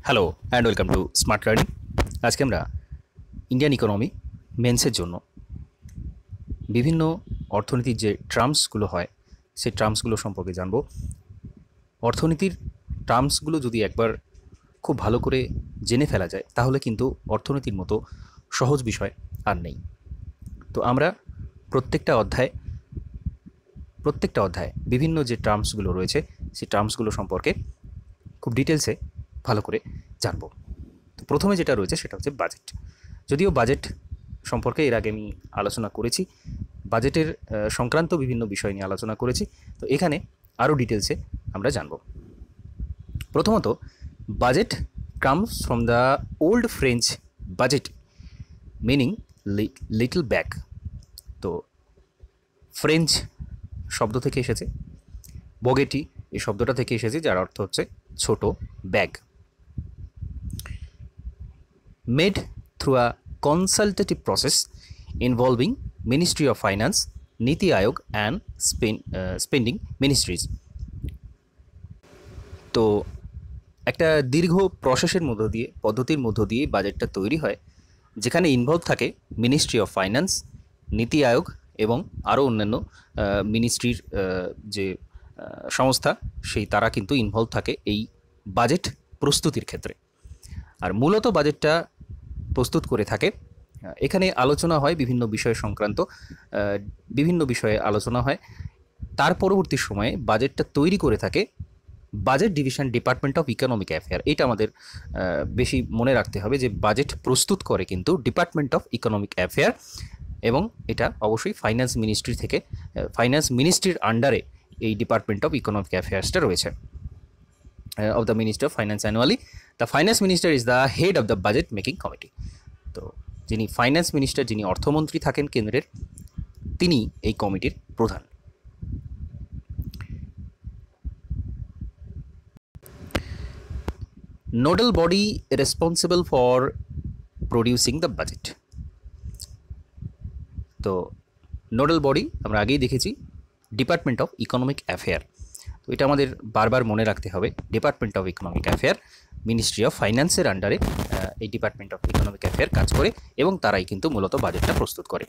Hello and welcome to smart learning. আজকে আমরা Indian economy মেন্সের জন্য বিভিন্ন অর্থনীতির যে টার্মসগুলো হয় সেই টার্মসগুলো সম্পর্কে জানব। অর্থনীতির টার্মসগুলো যদি একবার খুব ভালো করে জেনে ফেলা যায় তাহলে কিন্তু অর্থনীতির মতো সহজ বিষয় আর নেই। তো আমরা প্রত্যেকটা অধ্যায়ে বিভিন্ন যে টার্মসগুলো রয়েছে সেই টার্মসগুলো সম্পর্কে খুব ডিটেলসে ভালো করে জানব। তো প্রথমে যেটা রয়েছে সেটা হচ্ছে বাজেট। যদিও বাজেট সম্পর্কে এর আগে আমি আলোচনা করেছি, বাজেটের সংক্রান্ত বিভিন্ন বিষয় নিয়ে আলোচনা করেছি, তো এখানে আরও ডিটেলসে আমরা জানব। প্রথমত, budget comes from the old French budget meaning little bag. তো ফ্রেঞ্চ শব্দ থেকে এসেছে, বগেটি এই শব্দটা থেকে এসেছে, যার অর্থ হচ্ছে ছোট bag. Made through a consultative process involving Ministry of Finance, Niti Aayog and spending ministries. তো একটা দীর্ঘ প্রসেসের পদ্ধতির মধ্য দিয়ে বাজেটটা তৈরি হয়, যেখানে ইনভলভ থাকে মিনিস্ট্রি অফ ফাইন্যান্স, নীতি আয়োগ এবং আরও অন্যান্য মিনিস্ট্রির যে সংস্থা সেই তারা কিন্তু ইনভলভ থাকে এই বাজেট প্রস্তুতির ক্ষেত্রে। আর মূলত বাজেটটা প্রস্তুত করে থাকে, এখানে আলোচনা হয় বিভিন্ন বিষয় সংক্রান্ত, বিভিন্ন বিষয়ে আলোচনা হয়। তার পরবর্তী সময়ে বাজেটটা তৈরি করে থাকে budget division department of economic affair. এটা আমাদের বেশি মনে রাখতে হবে যে বাজেট প্রস্তুত করে কিন্তু ডিপার্টমেন্ট অফ ইকোনমিক অ্যাফেয়ার, এবং এটা অবশ্যই ফাইন্যান্স মিনিস্ট্রির আন্ডারে এই ডিপার্টমেন্ট অফ ইকোনমিক অ্যাফেয়ার্সটা রয়েছে। of the Minister of Finance annually. The Finance Minister is the head of the budget making committee. তো যিনি ফাইন্যান্স মিনিস্টার, যিনি অর্থমন্ত্রী থাকেন কেন্দ্রের, তিনি এই কমিটির প্রধান। Nodal body responsible for producing the budget. তো নোডাল বডি আমরা আগেই দেখেছি ডিপার্টমেন্ট অফ ইকোনমিক অ্যাফেয়ার। তো এটা আমাদের বারবার মনে রাখতে হবে, department of economic affair ministry of ফাইন্যান্সের আন্ডারে এই ডিপার্টমেন্ট অফ ইকোনমিক অ্যাফেয়ার কাজ করে এবং তারাই কিন্তু মূলত বাজেটটা প্রস্তুত করে।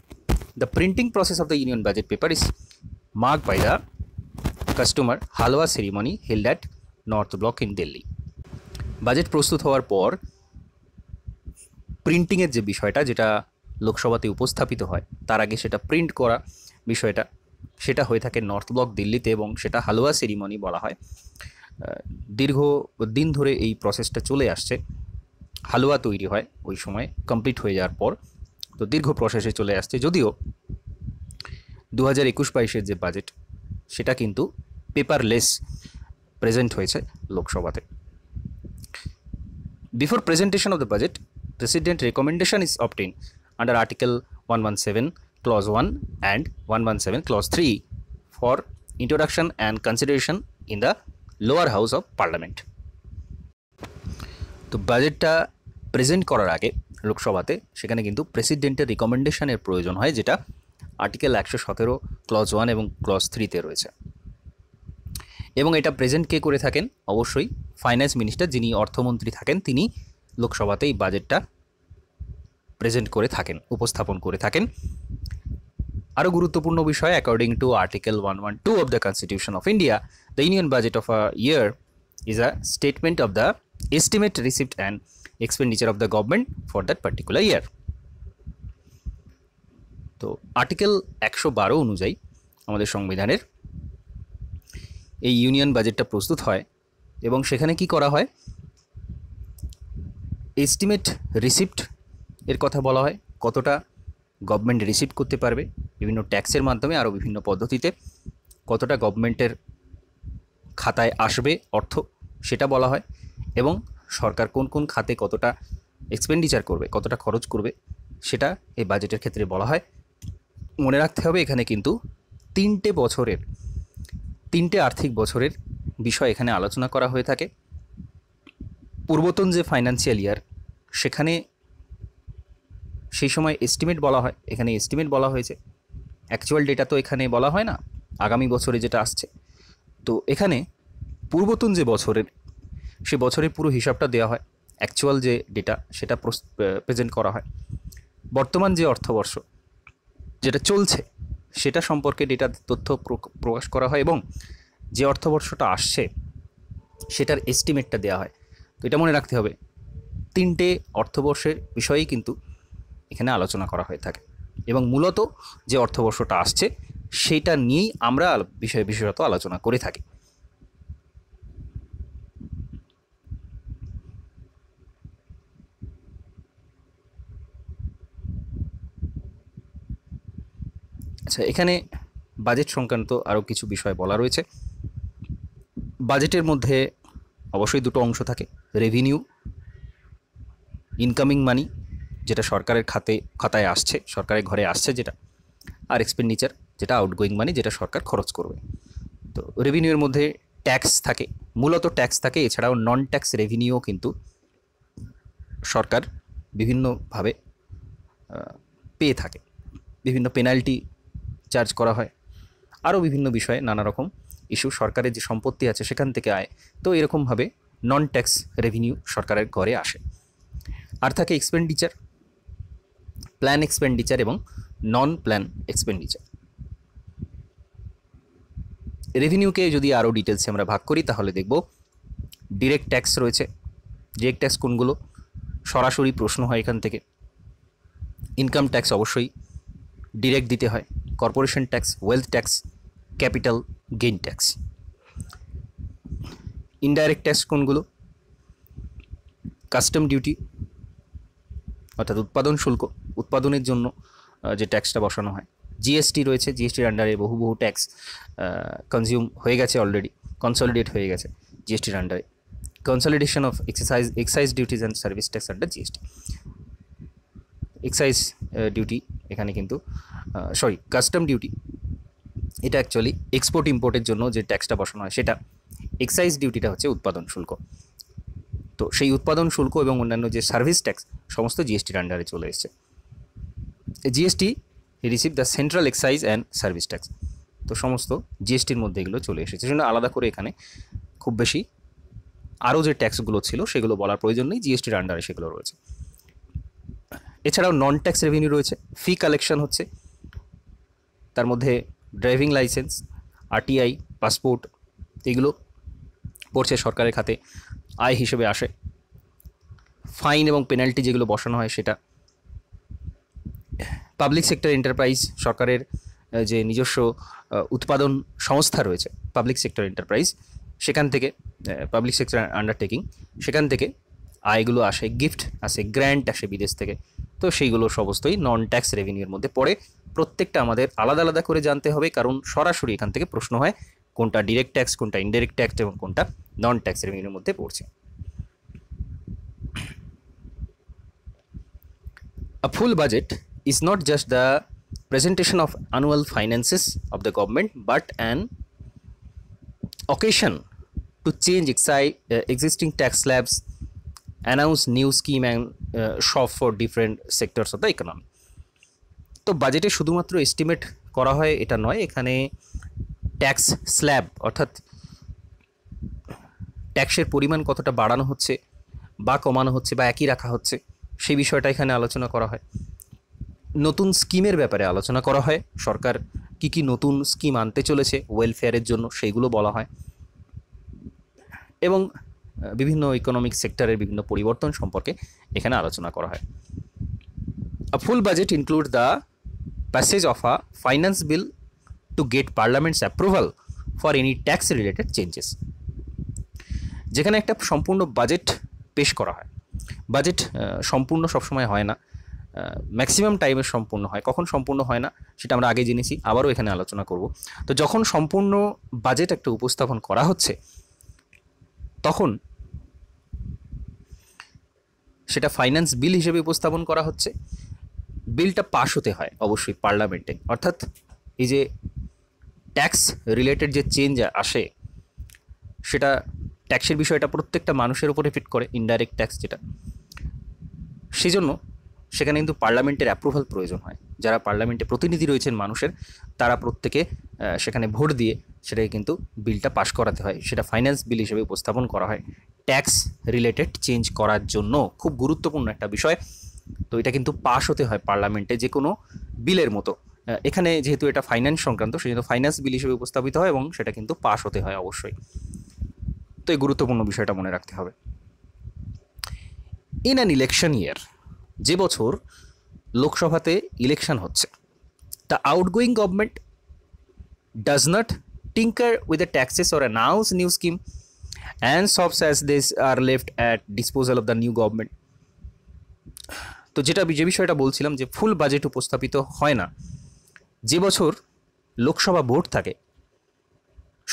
The printing process of the union budget paper is marked by the customary halwa ceremony held at North Block in Delhi. Budget প্রস্তুত হওয়ার পর প্রিন্টিংয়ের যে বিষয়টা, যেটা লোকসভাতে উপস্থাপিত হয়, তার আগে সেটা প্রিন্ট করা বিষয়টা, সেটা হয়ে থাকে নর্থ ব্লক দিল্লিতে, এবং সেটা হালুয়া সেরিমনি বলা হয়। দীর্ঘ দিন ধরে এই প্রসেসটা চলে আসছে। হালুয়া তৈরি হয় ওই সময় কমপ্লিট হয়ে যাওয়ার পর, তো দীর্ঘ প্রসেসে চলে আসছে। যদিও 2021-22 যে বাজেট সেটা কিন্তু পেপারলেস প্রেজেন্ট হয়েছে লোকসভাতে। Before presentation of the budget, president recommendation is obtained under article 117 Clause 1 and 117 Clause 3 for introduction and consideration in the lower house of parliament. তো বাজেটটা প্রেজেন্ট করার আগে লোকসভাতে সেখানে কিন্তু প্রেসিডেন্টের রিকমেন্ডেশনের প্রয়োজন হয়, যেটা আর্টিকেল 117 Clause 1 এবং Clause 3-তে রয়েছে। এবং এটা প্রেজেন্ট কে করে থাকেন? অবশ্যই ফাইন্যান্স মিনিস্টার, যিনি অর্থমন্ত্রী থাকেন, তিনি লোকসভাতে এই বাজেটটা প্রেজেন্ট করে থাকেন, উপস্থাপন করে থাকেন। আরও গুরুত্বপূর্ণ বিষয়, according to article 112 of the constitution of India, the union budget of a year is a statement of the estimate receipt and expenditure of the government for that particular year. তো article 112 অনুযায়ী আমাদের সংবিধানের এই union বাজেটটা প্রস্তুত হয়, এবং সেখানে কি করা হয়? এস্টিমেট রিসিপ্ট এর কথা বলা হয়, কতটা গভর্নমেন্ট রিসিভ করতে পারবে বিভিন্ন ট্যাক্সের মাধ্যমে, আরও বিভিন্ন পদ্ধতিতে কতটা গভর্নমেন্টের খাতায় আসবে অর্থ, সেটা বলা হয়। এবং সরকার কোন কোন খাতে কতটা এক্সপেন্ডিচার করবে, কতটা খরচ করবে, সেটা এই বাজেটের ক্ষেত্রে বলা হয়। মনে রাখতে হবে এখানে কিন্তু তিনটে আর্থিক বছরের বিষয় এখানে আলোচনা করা হয়ে থাকে। পূর্বতন যে ফাইন্যান্সিয়াল ইয়ার, সেখানে সেই সময় এস্টিমেট বলা হয়, এখানে এস্টিমেট বলা হয়েছে, অ্যাকচুয়াল ডেটা তো এখানে বলা হয় না, আগামী বছরে যেটা আসছে। তো এখানে পূর্বতন যে বছরের, সে বছরের পুরো হিসাবটা দেওয়া হয়, অ্যাকচুয়াল যে ডেটা সেটা প্রেজেন্ট করা হয়। বর্তমান যে অর্থবর্ষ যেটা চলছে সেটা সম্পর্কে ডেটা তথ্য প্রকাশ করা হয়, এবং যে অর্থবর্ষটা আসছে সেটার এস্টিমেটটা দেওয়া হয়। তো এটা মনে রাখতে হবে, 3টে অর্থবর্ষের বিষয়েই কিন্তু এখানে আলোচনা করা হয়ে থাকে, এবং মূলত যে অর্থবর্ষটা আসছে সেইটা নিয়েই আমরা বিশেষত আলোচনা করে থাকি। আচ্ছা, এখানে বাজেট সংক্রান্ত আরও কিছু বিষয় বলা রয়েছে। বাজেটের মধ্যে অবশ্যই দুটো অংশ থাকে, রেভিনিউ, ইনকামিং মানি, যেটা সরকারের খাতায় আসছে, সরকারের ঘরে আসছে যেটা, আর এক্সপেন্ডিচার, যেটা আউটগোয়িং মানি, যেটা সরকার খরচ করবে। তো রেভিনিউর মধ্যে ট্যাক্স থাকে, মূলত ট্যাক্স থাকে, এছাড়াও নন ট্যাক্স রেভিনিউ কিন্তু সরকার বিভিন্নভাবে পেয়ে থাকে, বিভিন্ন পেনাল্টি চার্জ করা হয়, আরও বিভিন্ন বিষয়ে নানা রকম ইস্যু, সরকারের যে সম্পত্তি আছে সেখান থেকে আয়। তো এরকমভাবে নন ট্যাক্স রেভিনিউ সরকারের ঘরে আসে। আর থাকে এক্সপেন্ডিচার, প্ল্যান এক্সপেন্ডিচার এবং নন প্ল্যান এক্সপেন্ডিচার। রেভিনিউকে যদি আরও ডিটেলসে আমরা ভাগ করি তাহলে দেখব ডিরেক্ট ট্যাক্স রয়েছে। ডিরেক্ট ট্যাক্স কোনগুলো? সরাসরি প্রশ্ন হয় এখান থেকে। ইনকাম ট্যাক্স অবশ্যই ডিরেক্ট দিতে হয়, corporation tax, wealth tax, capital gain tax. Indirect tax কোনগুলো? কাস্টম ডিউটি, অর্থাৎ উৎপাদন শুল্ক, উৎপাদনের জন্য যে ট্যাক্সটা বসানো হয়। জিএসটি রয়েছে, জিএসটির আন্ডারে বহু ট্যাক্স কনজিউম হয়ে গেছে অলরেডি, কনসলিডেট হয়ে গেছে জিএসটির আন্ডারে। Consolidation of excise duties and service tax under GST. Excise duty এখানে কিন্তু কাস্টম ডিউটি, এটা অ্যাকচুয়ালি এক্সপোর্ট ইম্পোর্টের জন্য যে ট্যাক্সটা বসানো হয় সেটা। এক্সাইজ ডিউটিটা হচ্ছে উৎপাদন শুল্ক। তো সেই উৎপাদন শুল্ক এবং অন্যান্য যে সার্ভিস ট্যাক্স সমস্ত জিএসটির আন্ডারে চলে এসছে। GST receive the central excise and service tax. তো সমস্ত জিএসটির মধ্যে এগুলো চলে এসেছে, সেজন্য আলাদা করে এখানে খুব বেশি আরও যে ট্যাক্সগুলো ছিল সেগুলো বলার প্রয়োজন নেই, জিএসটির আন্ডারে সেগুলো রয়েছে। এছাড়াও নন ট্যাক্স রেভিনিউ রয়েছে, ফি কালেকশন হচ্ছে, তার মধ্যে ড্রাইভিং লাইসেন্স, আরটিআই, পাসপোর্ট, এগুলো পড়ছে সরকারের খাতে, আয় হিসেবে আসে। ফাইন এবং পেনাল্টি যেগুলো বসানো হয় সেটা। পাবলিক সেক্টর এন্টারপ্রাইজ, সরকারের যে নিজস্ব উৎপাদন সংস্থা রয়েছে পাবলিক সেক্টর এন্টারপ্রাইজ, সেখান থেকে পাবলিক সেক্টর আন্ডারটেকিং, সেখান থেকে আয়গুলো আসে, গিফট আসে, গ্র্যান্ট আসে বিদেশ থেকে। তো সেইগুলো সমস্তই নন ট্যাক্স রেভিনিউর মধ্যে পড়ে। প্রত্যেকটা আমাদের আলাদা আলাদা করে জানতে হবে, কারণ সরাসরি এখান থেকে প্রশ্ন হয় কোনটা ডিরেক্ট ট্যাক্স, কোনটা ইনডাইরেক্ট ট্যাক্স এবং কোনটা নন ট্যাক্স রেভিনিউর মধ্যে পড়ছে। A full budget is not just the presentation of annual finances of the government, but an occasion to change existing tax slabs, announce new scheme and shop for different sectors of the economy. তো বাজেটে শুধুমাত্র estimate করা হয় এটা নয়, এখানে tax slab অর্থাৎ ট্যাক্সের পরিমাণ কতটা বাড়ানো হচ্ছে বা কমানো হচ্ছে বা একই রাখা হচ্ছে সেই বিষয়টা এখানে আলোচনা করা হয়। নতুন স্কিমের ব্যাপারে আলোচনা করা হয়, সরকার কি কি নতুন স্কিম আনতে চলেছে ওয়েলফেয়ারের জন্য সেইগুলো বলা হয়, এবং বিভিন্ন ইকোনমিক সেক্টরের বিভিন্ন পরিবর্তন সম্পর্কে এখানে আলোচনা করা হয়। A full budget includes the passage of a finance bill to get parliament's approval for any tax related changes. যেখানে একটা সম্পূর্ণ বাজেট পেশ করা হয়। বাজেট সম্পূর্ণ সবসময় হয় না, ম্যাক্সিমাম টাইমে সম্পূর্ণ হয়। কখন সম্পূর্ণ হয় না সেটা আমরা আগে জেনেছি, আবারও এখানে আলোচনা করব। তো যখন সম্পূর্ণ বাজেট একটা উপস্থাপন করা হচ্ছে তখন সেটা ফাইন্যান্স বিল হিসেবে উপস্থাপন করা হচ্ছে। বিলটা পাশ হতে হয় অবশ্যই পার্লামেন্টে, অর্থাৎ এই যে ট্যাক্স রিলেটেড যে চেঞ্জ আসে সেটা ট্যাক্সের বিষয়টা প্রত্যেকটা মানুষের উপর এফেক্ট করে, ইনডাইরেক্ট ট্যাক্স যেটা, সেজন্য সেখানে কিন্তু পার্লামেন্টের অ্যাপ্রুভাল প্রয়োজন হয়। যারা পার্লামেন্টে প্রতিনিধি রয়েছেন মানুষের, তারা প্রত্যেকে সেখানে ভোট দিয়ে সেটাকে কিন্তু বিলটা পাশ করাতে হয়, সেটা ফাইন্যান্স বিল হিসেবে উপস্থাপন করা হয়। ট্যাক্স রিলেটেড চেঞ্জ করার জন্য খুব গুরুত্বপূর্ণ একটা বিষয়। তো এটা কিন্তু পাস হতে হয় পার্লামেন্টে যে কোনো বিলের মতো। এখানে যেহেতু এটা ফাইন্যান্স সংক্রান্ত, সেই জন্য ফাইন্যান্স বিল হিসেবে উপস্থাপিত হয় এবং সেটা কিন্তু পাস হতে হয় অবশ্যই। তো এই গুরুত্বপূর্ণ বিষয়টা মনে রাখতে হবে। ইন অ্যান ইলেকশন ইয়ার, যে বছর লোকসভাতে ইলেকশন হচ্ছে, the outgoing government does not tinker with the taxes or announce new scheme, and sobs as these are left at disposal of the new government. তো যে বিষয়টা বলছিলাম যে ফুল বাজেট উপস্থাপিত হয় না, যে বছর লোকসভা ভোট থাকে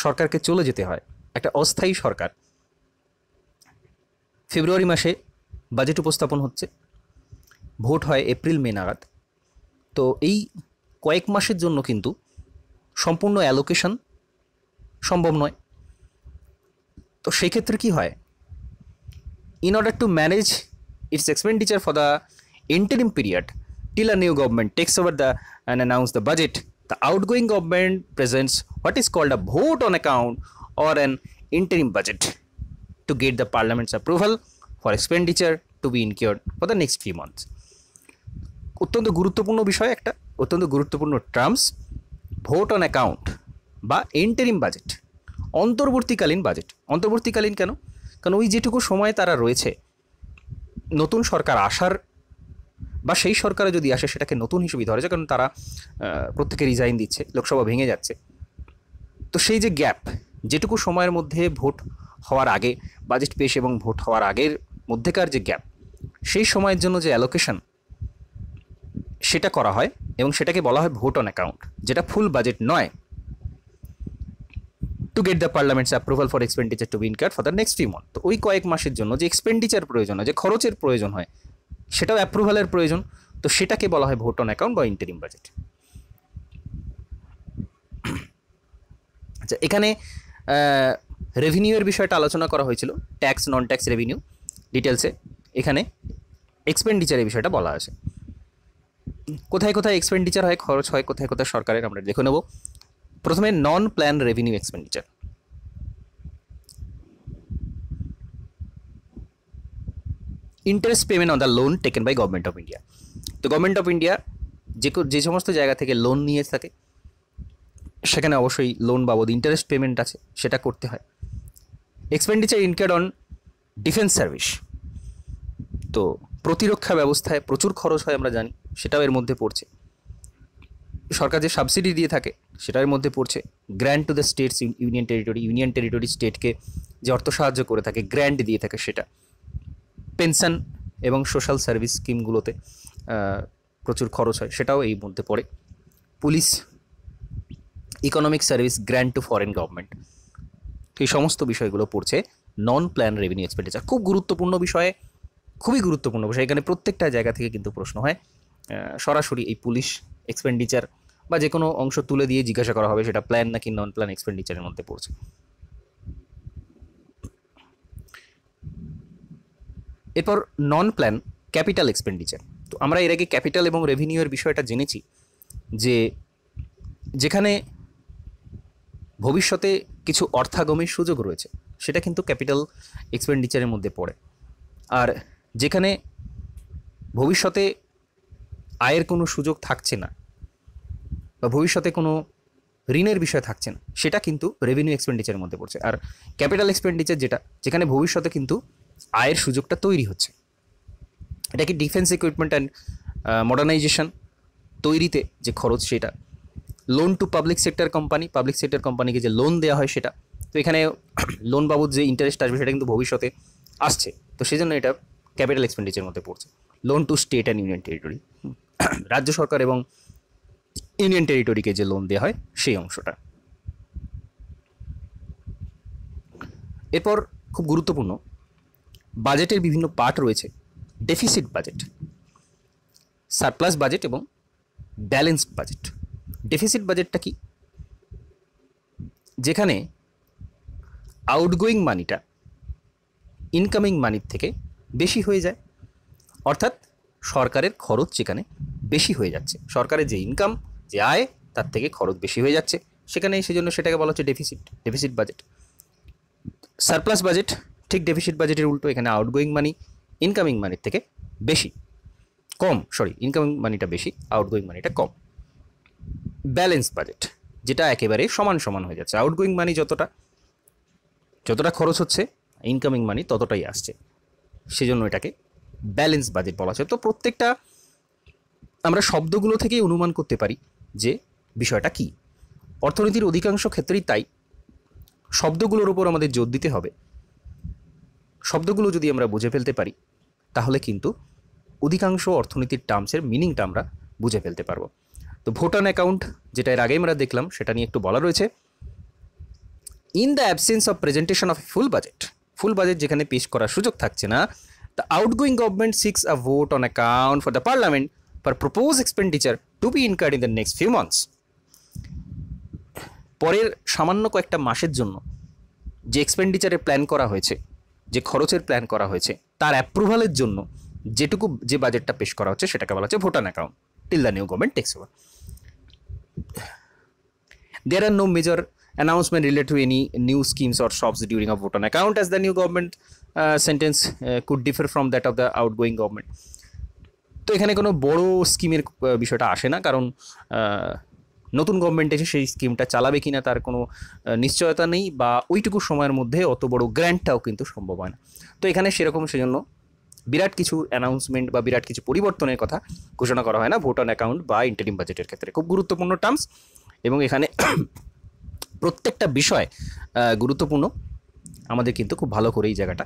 সরকারকে চলে যেতে হয়, একটা অস্থায়ী সরকার। ফেব্রুয়ারি মাসে বাজেট উপস্থাপন হচ্ছে, ভোট হয় এপ্রিল মে নাগাদ। তো এই কয়েক মাসের জন্য কিন্তু সম্পূর্ণ অ্যালোকেশন সম্ভব নয়। তো সেই ক্ষেত্রে কী হয়, in order to manage it's expenditure for the interim period till a new government takes over and announce the budget, the outgoing government presents what is called a vote on account or an interim budget to get the parliament's approval for expenditure to be incurred for the next few months. অত্যন্ত গুরুত্বপূর্ণ বিষয়, একটা অত্যন্ত গুরুত্বপূর্ণ terms, vote on account বা interim budget, অন্তর্বর্তীকালীন budget. অন্তর্বর্তীকালীন কেন? কারণ ওই যেটুকু সময় তারা রয়েছে নতুন সরকার আসার, বা সেই সরকারে যদি আসে সেটাকে নতুন হিসেবে ধরা যায়, কারণ তারা প্রত্যেকে রিজাইন দিচ্ছে, লোকসভা ভেঙে যাচ্ছে। তো সেই যে গ্যাপ, যেটুকু সময়ের মধ্যে ভোট হওয়ার আগে, বাজেট পেশ এবং ভোট হওয়ার আগের মধ্যেকার যে গ্যাপ, সেই সময়ের জন্য যে অ্যালোকেশন সেটা করা হয় এবং সেটাকে বলা হয় ভোট অন অ্যাকাউন্ট, যেটা ফুল বাজেট নয়। To get the parliament's approval for expenditure to be incurred for the next few month. তো ওই কয়েক মাসের জন্য যে এক্সপেন্ডিচার প্রয়োজন হয়, যে খরচের প্রয়োজন হয়, সেটাও অ্যাপ্রুভালের প্রয়োজন। তো সেটাকে বলা হয় ভোট অন অ্যাকাউন্ট বা ইন্টারিম বাজেট। আচ্ছা, এখানে রেভিনিউয়ের বিষয়টা আলোচনা করা হয়েছিল, ট্যাক্স নন ট্যাক্স রেভিনিউ ডিটেলসে। এখানে এক্সপেন্ডিচারের বিষয়টা বলা আছে, কোথায় কোথায় এক্সপেন্ডিচার হয়, খরচ হয় কোথায় কোথায় সরকারের, আমরা দেখে নেব। প্রথমে non plan revenue expenditure. Interest payment on the loan taken by government of India. তো গভর্নমেন্ট অফ ইন্ডিয়া যে সমস্ত জায়গা থেকে লোন নিয়ে থাকে সেখানে অবশ্যই লোন বাবদ ইন্টারেস্ট পেমেন্ট আছে, সেটা করতে হয়। Expenditure incurred on defence service, তো প্রতিরক্ষা ব্যবস্থায় প্রচুর খরচ হয় আমরা জানি, সেটাও এর মধ্যে পড়ছে। সরকার যে সাবসিডি দিয়ে থাকে সেটাও এর মধ্যে পড়ছে। Grant to the states, union territory স্টেটকে যে অর্থ সাহায্য করে থাকে, গ্র্যান্ট দিয়ে থাকে সেটা। পেনশন এবং সোশ্যাল সার্ভিস স্কিমগুলোতে প্রচুর খরচ হয়, সেটাও এই মধ্যে পড়ে। Police, economic service, grant two foreign government, এই সমস্ত বিষয়গুলো পড়ছে নন প্ল্যান রেভিনিউ এক্সপেন্ডিচার। খুব গুরুত্বপূর্ণ বিষয়, খুবই গুরুত্বপূর্ণ বিষয়। এখানে প্রত্যেকটা জায়গা থেকে কিন্তু প্রশ্ন হয়, সরাসরি এই পুলিশ এক্সপেন্ডিচার বা যে কোনো অংশ তুলে দিয়ে জিজ্ঞাসা করা হবে সেটা প্ল্যান নাকি নন প্ল্যান এক্সপেন্ডিচারের মধ্যে পড়ছে। এরপর নন প্ল্যান ক্যাপিটাল এক্সপেন্ডিচার। তো আমরা এর আগে ক্যাপিটাল এবং রেভিনিউয়ের বিষয়টা জেনেছি, যে যেখানে ভবিষ্যতে কিছু অর্থাগমের সুযোগ রয়েছে সেটা কিন্তু ক্যাপিটাল এক্সপেন্ডিচারের মধ্যে পড়ে। আর যেখানে ভবিষ্যতে আয়ের কোনো সুযোগ থাকছে না বা ভবিষ্যতে কোনো ঋণের বিষয় থাকছে না, সেটা কিন্তু রেভিনিউ এক্সপেন্ডিচারের মধ্যে পড়ছে। আর ক্যাপিটাল এক্সপেন্ডিচার যেখানে ভবিষ্যতে কিন্তু আয়ের সুযোগটা তৈরি হচ্ছে, এটা কি ডিফেন্স ইকুইপমেন্ট অ্যান্ড মডার্নাইজেশন তৈরিতে যে খরচ, সেটা। লোন টু পাবলিক সেক্টর কোম্পানিকে যে লোন দেওয়া হয় সেটা। তো এখানে লোন বাবদ যে ইন্টারেস্ট আসবে সেটা কিন্তু ভবিষ্যতে আসছে, তো সেই জন্য এটা ক্যাপিটাল এক্সপেন্ডিচারের মধ্যে পড়ছে। Loan two state and union territory, রাজ্য সরকার এবং ইউনিয়ন টেরিটরিকে যে লোন দেওয়া হয় সেই অংশটা। এরপর খুব গুরুত্বপূর্ণ, বাজেটের বিভিন্ন পার্ট রয়েছে। ডেফিসিট বাজেট, সারপ্লাস বাজেট এবং ব্যালেন্সড বাজেট। ডেফিসিট বাজেটটা কি? যেখানে আউটগোয়িং মানিটা ইনকামিং মানির থেকে বেশি হয়ে যায়, অর্থাৎ সরকারের খরচ যেখানে বেশি হয়ে যাচ্ছে, সরকারের যে ইনকাম, যে আয়, তার থেকে খরচ বেশি হয়ে যাচ্ছে, সেখানে সেজন্য সেটাকে বলা হচ্ছে ডেফিসিট বাজেট। সারপ্লাস বাজেট ঠিক ডেফিসিট বাজেটের উল্টো এখানে আউটগোয়িং মানি ইনকামিং মানির থেকে বেশি, ইনকামিং মানিটা বেশি, আউটগোয়িং মানিটা কম। ব্যালেন্স বাজেট, যেটা একেবারে সমান সমান হয়ে যাচ্ছে, আউটগোয়িং মানি যতটা খরচ হচ্ছে, ইনকামিং মানি ততটাই আসছে, সেজন্য এটাকে ব্যালেন্স বাজেট বলা হয়। তো প্রত্যেকটা আমরা শব্দগুলো থেকেই অনুমান করতে পারি যে বিষয়টা কি। অর্থনীতির অধিকাংশ ক্ষেত্রেই তাই শব্দগুলোর উপর আমাদের জোর দিতে হবে। শব্দগুলো যদি আমরা বুঝে ফেলতে পারি তাহলে কিন্তু অধিকাংশ অর্থনীতির টার্মসের মিনিংটা আমরা বুঝে ফেলতে পারবো। তো ভোটার অ্যাকাউন্ট, যেটা এর আগে আমরা দেখলাম, সেটা নিয়ে একটু বলা রয়েছে। In the absence of presentation of full budget যেখানে পেশ করার সুযোগ থাকছে না, the outgoing government seeks a vote on account for the parliament for propose expenditure to be incurred in the next few months. পরের সামান্য কয়েকটা মাসের জন্য যে এক্সপেন্ডিচারের প্ল্যান করা হয়েছে, যে খরচের প্ল্যান করা হয়েছে, তার অ্যাপ্রুভালের জন্য যে বাজেটটা পেশ করা হচ্ছে সেটাকে বলা হচ্ছে vote on account till the new government takes over. There are no major announcement related to any new schemes or shops during a vote on account, as the new government sentence could differ from that of the outgoing government. তো এখানে কোনো বড় স্কিমের বিষয়টা আসে না, কারণ নতুন গভর্নমেন্ট এসে সেই স্কিমটা চালাবে কিনা তার কোনো নিশ্চয়তা নেই, বা ওইটুকু সময়ের মধ্যে অত বড় গ্র্যান্টটাও কিন্তু সম্ভব হয় না। তো এখানে সেজন্য বিরাট কিছু অ্যানাউন্সমেন্ট বা বিরাট কিছু পরিবর্তনের কথা ঘোষণা করা হয় না ভোট অন অ্যাকাউন্ট বা ইন্টারিম বাজেটের ক্ষেত্রে। খুব গুরুত্বপূর্ণ টার্মস, এবং এখানে প্রত্যেকটা বিষয় গুরুত্বপূর্ণ, আমাদের কিন্তু খুব ভালো করে এই জায়গাটা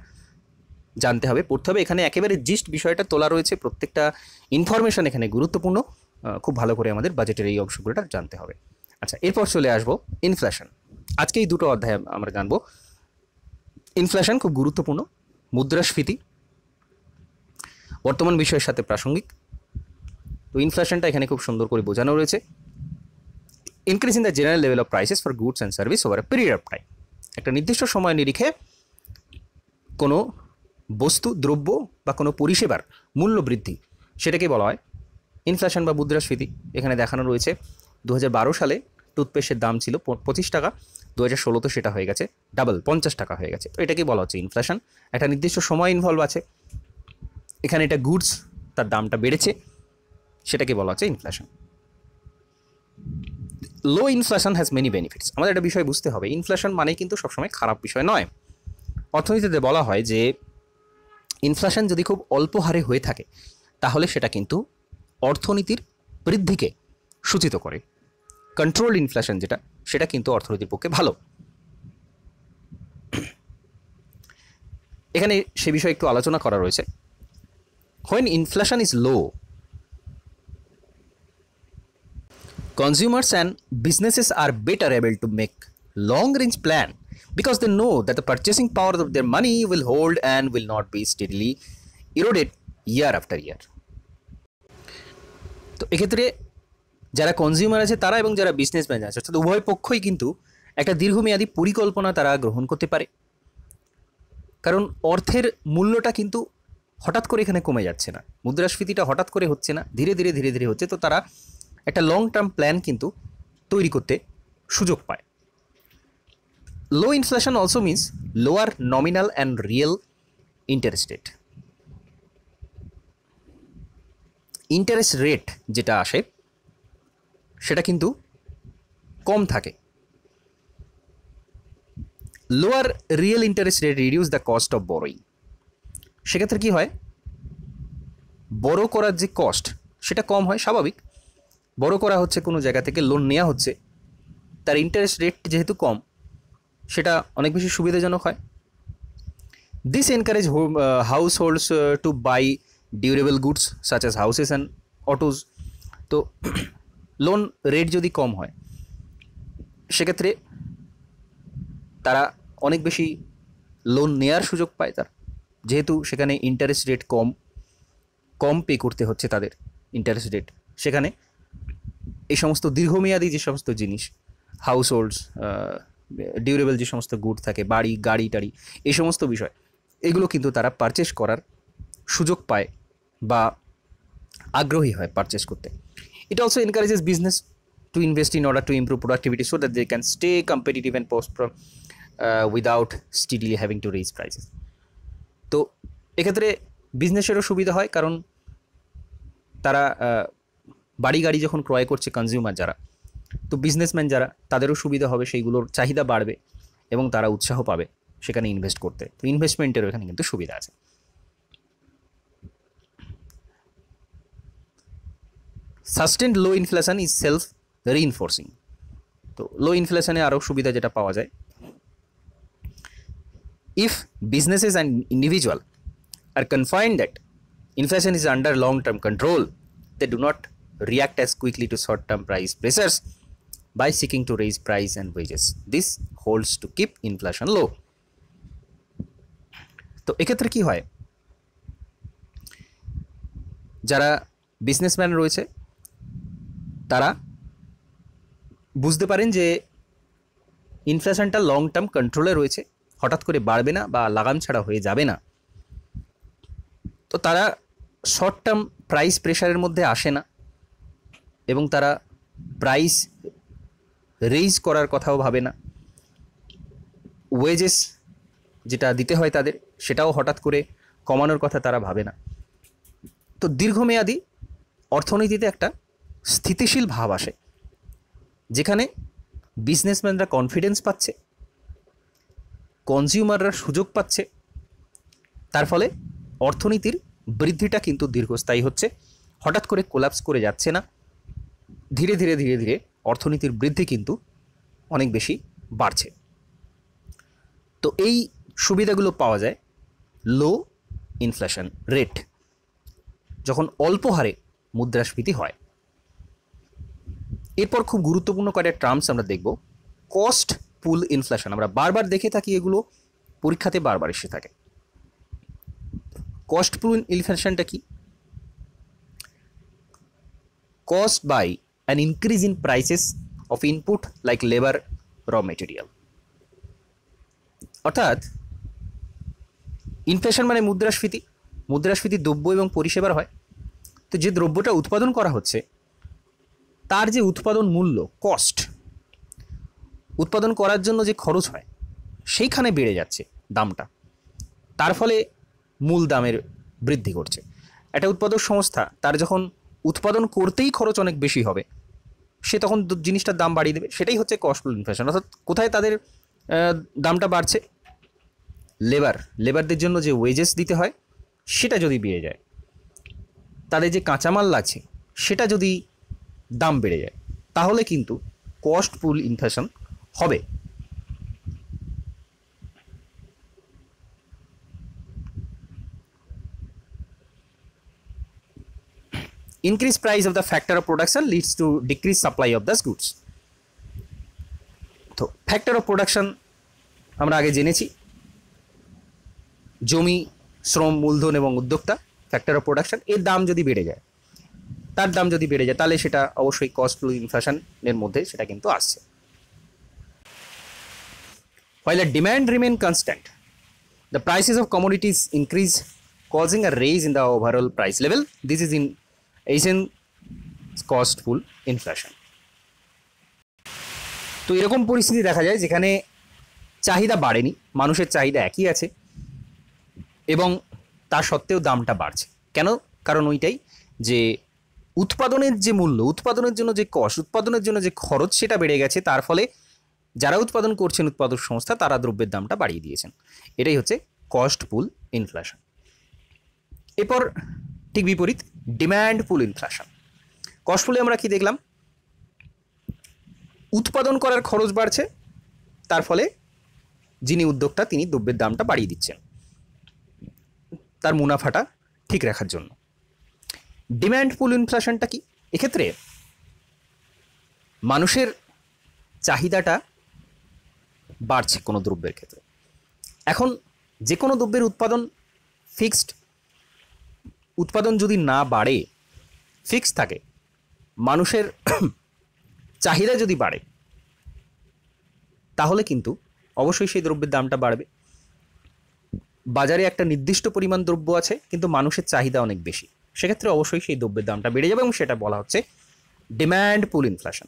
জানতে হবে, পড়তে হবে। এখানে একেবারে জিস্ট বিষয়টা তোলা রয়েছে, প্রত্যেকটা ইনফরমেশন এখানে গুরুত্বপূর্ণ, খুব ভালো করে আমাদের বাজেটের এই অংশগুলোটা জানতে হবে। আচ্ছা, এরপর চলে আসবো ইনফ্লেশন। আজকে এই দুটো অধ্যায় আমরা জানবো। ইনফ্লেশন খুব গুরুত্বপূর্ণ, মুদ্রাস্ফীতি বর্তমান বিষয়ের সাথে প্রাসঙ্গিক। তো ইনফ্লেশনটা এখানে খুব সুন্দর করে বোঝানো রয়েছে। Increase in the general level of prices for goods and service over a period of time. একটা নির্দিষ্ট সময় নিরিখে কোনো বস্তু, দ্রব্য বা কোনো পরিষেবার মূল্য বৃদ্ধি, সেটাকে বলা হয় ইনফ্লেশন বা মুদ্রাস্ফীতি। এখানে দেখানো রয়েছে 2012 সালে টুথপেস্টের দাম ছিল 25 টাকা, 2016তে সেটা হয়ে গেছে ডাবল, 50 টাকা হয়ে গেছে। তো এটাকেই বলা হচ্ছে ইনফ্লেশন। একটা নির্দিষ্ট সময় ইনভলভ আছে এখানে, এটা গুডস, তার দামটা বেড়েছে, সেটাকে বলা হচ্ছে inflation. Low inflation has many benefits. আমাদের একটা বিষয় বুঝতে হবে, ইনফ্লেশন মানেই কিন্তু সবসময় খারাপ বিষয় নয়। অর্থনীতিতে বলা হয় যে ইনফ্লেশন যদি খুব অল্প হারে হয়ে থাকে তাহলে সেটা কিন্তু অর্থনীতির বৃদ্ধিকে সূচিত করে। কন্ট্রোল ইনফ্লেশন যেটা, সেটা কিন্তু অর্থনীতির পক্ষে ভালো। এখানে সে বিষয়ে একটু আলোচনা করা রয়েছে। When inflation is low, consumers and businesses are better able to make long-range plan because they know that the purchasing power of their money will hold and will not be steadily eroded year after year. তো এক্ষেত্রে যারা consumer আছে তারা এবং যারা businessman আছে, অর্থাৎ উভয় পক্ষই কিন্তু একটা দীর্ঘমেয়াদী পরিকল্পনা তারা গ্রহণ করতে পারে। কারণ অর্থের মূল্যটা কিন্তু হঠাৎ করে এখানে কমে যাচ্ছে না, মুদ্রাস্ফীতিটা হঠাৎ করে হচ্ছে না, ধীরে ধীরে হচ্ছে। তো তারা একটা লং টার্ম প্ল্যান কিন্তু তৈরি করতে সুযোগ পায়। Low inflation also means lower nominal and real interest rate. Interest rate যেটা আসে সেটা কিন্তু কম থাকে। Lower real interest rate reduce the cost of borrowing. সেক্ষেত্রে কী হয়, বড় করার যে কস্ট সেটা কম হয়, স্বাভাবিক। বড় করা হচ্ছে, কোনো জায়গা থেকে লোন নেওয়া হচ্ছে, তার ইন্টারেস্ট রেট যেহেতু কম, সেটা অনেক বেশি সুবিধাজনক হয়। This encourage households to buy durable goods such as houses and autos. তো লোন রেট যদি কম হয় সেক্ষেত্রে তারা অনেক বেশি লোন নেওয়ার সুযোগ পায়, তার যেহেতু সেখানে ইন্টারেস্ট রেট কম পে করতে হচ্ছে তাদের ইন্টারেস্ট রেট, সেখানে এই সমস্ত দীর্ঘমেয়াদী যে সমস্ত জিনিস, হাউস হোল্ডস, ডিউরেবল যে সমস্ত গুড থাকে, বাড়ি, গাড়ি টাড়ি, এই সমস্ত বিষয়, এগুলো কিন্তু তারা পারচেস করার সুযোগ পায় বা আগ্রহী হয় পারচেস করতে। It also encourages business to invest in order to improve productivity so that they can stay competitive and without steadily having to raise prices. তো এক্ষেত্রে বিজনেসেরও সুবিধা হয়, কারণ তারা বাড়ি গাড়ি যখন ক্রয় করছে কনজিউমার যারা, তো বিজনেসম্যান যারা, তাদেরও সুবিধা হবে, সেইগুলোর চাহিদা বাড়বে এবং তারা উৎসাহ পাবে সেখানে ইনভেস্ট করতে। তো ইনভেস্টমেন্টেরও এখানে কিন্তু সুবিধা আছে। Sustained low inflation is self reinforcing. তো লো ইনফ্লেশনে আরও সুবিধা যেটা পাওয়া যায়, if businesses and individual are confined that inflation is under long term control, they do not react as quickly to short term price pressures by seeking to raise price and wages. This holds to keep inflation low. তো এক্ষেত্রে কি হয়, যারা businessman রয়েছে তারা বুঝতে পারেন যে ইনফ্লেশনটা লং টার্ম কন্ট্রোলে রয়েছে, হঠাৎ করে বাড়বে না বা লাগাম ছাড়া হয়ে যাবে না। তো তারা শর্ট টার্ম প্রাইস প্রেশারের মধ্যে আসে না এবং তারা প্রাইস রেইজ করার কথাও ভাবে না। ওয়েজেস যেটা দিতে হয় তাদের, সেটাও হঠাৎ করে কমানোর কথা তারা ভাবে না। তো দীর্ঘমেয়াদী অর্থনীতিতে একটা স্থিতিশীল ভাব আসে, যেখানে বিজনেসম্যানরা কনফিডেন্স পাচ্ছে, কনজিউমাররা সুযোগ পাচ্ছে, তার ফলে অর্থনীতির বৃদ্ধিটা কিন্তু দীর্ঘস্থায়ী হচ্ছে, হঠাৎ করে কোলাপস করে যাচ্ছে না। ধীরে ধীরে ধীরে ধীরে অর্থনীতির বৃদ্ধি কিন্তু অনেক বেশি বাড়ছে। তো এই সুবিধাগুলো পাওয়া যায় লো ইনফ্লেশন রেট, যখন অল্প হারে মুদ্রাস্ফীতি হয়। এরপর খুব গুরুত্বপূর্ণ কয়েকটা টার্মস আমরা দেখব। কস্ট পুল ইনফ্লেশন, আমরা বারবার দেখে থাকি, এগুলো পরীক্ষাতে বারবার এসে থাকে। কস্ট পুল ইনফ্লেশনটা কি? caused by an increase in prices of input like labor, raw material. অর্থাৎ ইনফ্লেশন মানে মুদ্রাস্ফীতি, মুদ্রাস্ফীতি দ্রব্য এবং পরিষেবার হয়। তো যে দ্রব্যটা উৎপাদন করা হচ্ছে তার যে উৎপাদন মূল্য, কস্ট, উৎপাদন করার জন্য যে খরচ হয় সেইখানে বেড়ে যাচ্ছে দামটা, তার ফলে মূল দামের বৃদ্ধি ঘটছে। একটা উৎপাদক সংস্থা তার যখন উৎপাদন করতেই খরচ অনেক বেশি হবে, সে তখন জিনিসটার দাম বাড়িয়ে দেবে, সেটাই হচ্ছে কস্টফুল ইনফ্লেশন। অর্থাৎ কোথায় তাদের দামটা বাড়ছে? লেবারদের জন্য যে ওয়েজেস দিতে হয় সেটা যদি বেড়ে যায়, তাদের যে কাঁচামাল লাগছে সেটা যদি দাম বেড়ে যায়, তাহলে কিন্তু কস্টফুল ইনফ্লেশন হবে। Increased price of the factor of production leads to decreased supply of the goods. তো ফ্যাক্টর অফ প্রোডাকশন আমরা আগে জেনেছি, জমি, শ্রম, মূলধন এবং উদ্যোক্তা, ফ্যাক্টর অফ প্রোডাকশন। এর দাম যদি বেড়ে যায়, তার দাম যদি বেড়ে যায়, তাহলে সেটা অবশ্যই কস্টফুল ইনফ্লেশনের মধ্যে সেটা কিন্তু আসছে। While a demand remain constant, the prices of commodities increase, causing a raise in the overall price level. This is in Asian costful inflation. তো এরকম পরিস্থিতি দেখা যায় যেখানে চাহিদা বাড়েনি, মানুষের চাহিদা একই আছে এবং তা সত্ত্বেও দামটা বাড়ছে। কেন? কারণ ওইটাই যে উৎপাদনের যে মূল্য, উৎপাদনের জন্য যে কস্ট, উৎপাদনের জন্য যে খরচ, সেটা বেড়ে গেছে। তার ফলে যারা উৎপাদন করছেন, উৎপাদক সংস্থা, তারা দ্রব্যের দামটা বাড়িয়ে দিয়েছেন। এটাই হচ্ছে কস্ট পুল ইনফ্লেশন। এরপর ঠিক বিপরীত, ডিম্যান্ড পুল ইনফ্লেশন। কস্ট পুলে আমরা কি দেখলাম? উৎপাদন করার খরচ বাড়ছে, তার ফলে যিনি উদ্যোক্তা তিনি দ্রব্যের দামটা বাড়িয়ে দিচ্ছেন তার মুনাফাটা ঠিক রাখার জন্য। ডিম্যান্ড পুল ইনফ্লেশনটা কি? এক্ষেত্রে মানুষের চাহিদাটা বাড়ছে কোনো দ্রব্যের ক্ষেত্রে। এখন যে কোনো দ্রব্যের উৎপাদন ফিক্সড, উৎপাদন যদি না বাড়ে, ফিক্সড থাকে, মানুষের চাহিদা যদি বাড়ে, তাহলে কিন্তু অবশ্যই সেই দ্রব্যের দামটা বাড়বে। বাজারে একটা নির্দিষ্ট পরিমাণ দ্রব্য আছে কিন্তু মানুষের চাহিদা অনেক বেশি, সেক্ষেত্রে অবশ্যই সেই দ্রব্যের দামটা বেড়ে যাবে এবং সেটা বলা হচ্ছে demand pull inflation.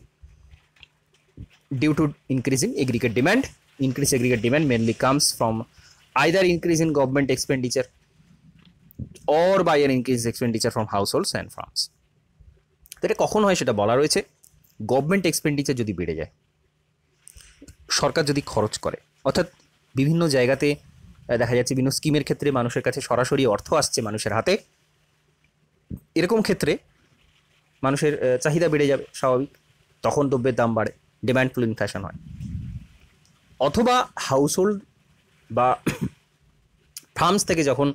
Due to increasing aggregate demand, increased aggregate demand mainly comes from either increase in government expenditure or by an increased expenditure from households and farms. তো এটা কখন হয় সেটা বলা রয়েছে, গভর্নমেন্ট এক্সপেন্ডিচার যদি বেড়ে যায়, সরকার যদি খরচ করে, অর্থাৎ বিভিন্ন জায়গাতে দেখা যাচ্ছে বিভিন্ন স্কিমের ক্ষেত্রে মানুষের কাছে সরাসরি অর্থ আসছে মানুষের হাতে, এরকম ক্ষেত্রে মানুষের চাহিদা বেড়ে যাবে স্বাভাবিক, তখন দ্রব্যের দাম বাড়ে, ডিম্যান্ড পুল ইনফ্লেশন হয়। অথবা হাউসহোল্ড বা ফার্মস থেকে যখন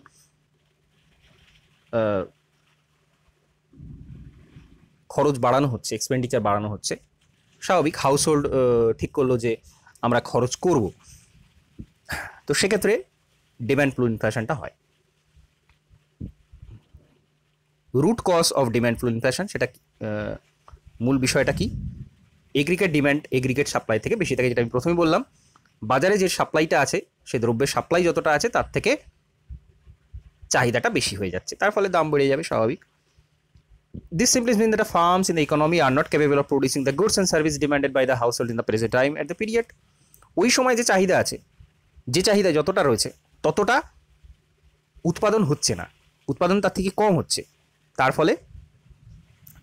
খরচ বাড়ানো হচ্ছে, এক্সপেন্ডিচার বাড়ানো হচ্ছে, স্বাভাবিক হাউসহোল্ড ঠিক করলো যে আমরা খরচ করব, তো সেক্ষেত্রে ডিম্যান্ড পুল ইনফ্লেশনটা হয়। Root cause of demand pull inflation, সেটা মূল বিষয়টা কি, এগ্রিগেট ডিম্যান্ড এগ্রিগেট সাপ্লাই থেকে বেশি থাকে, যেটা আমি প্রথমে বললাম। বাজারে যে সাপ্লাইটা আছে, সেই দ্রব্যের সাপ্লাই যতটা আছে তার থেকে চাহিদাটা বেশি হয়ে যাচ্ছে, তার ফলে দাম বেড়ে যাবে স্বাভাবিক। This simply means that the farms in the economy are not capable of producing the goods and service demanded by the household in the present time at the period. ওই সময় যে চাহিদা আছে, যে চাহিদা যতটা রয়েছে ততটা উৎপাদন হচ্ছে না, উৎপাদন তার থেকে কম হচ্ছে, তার ফলে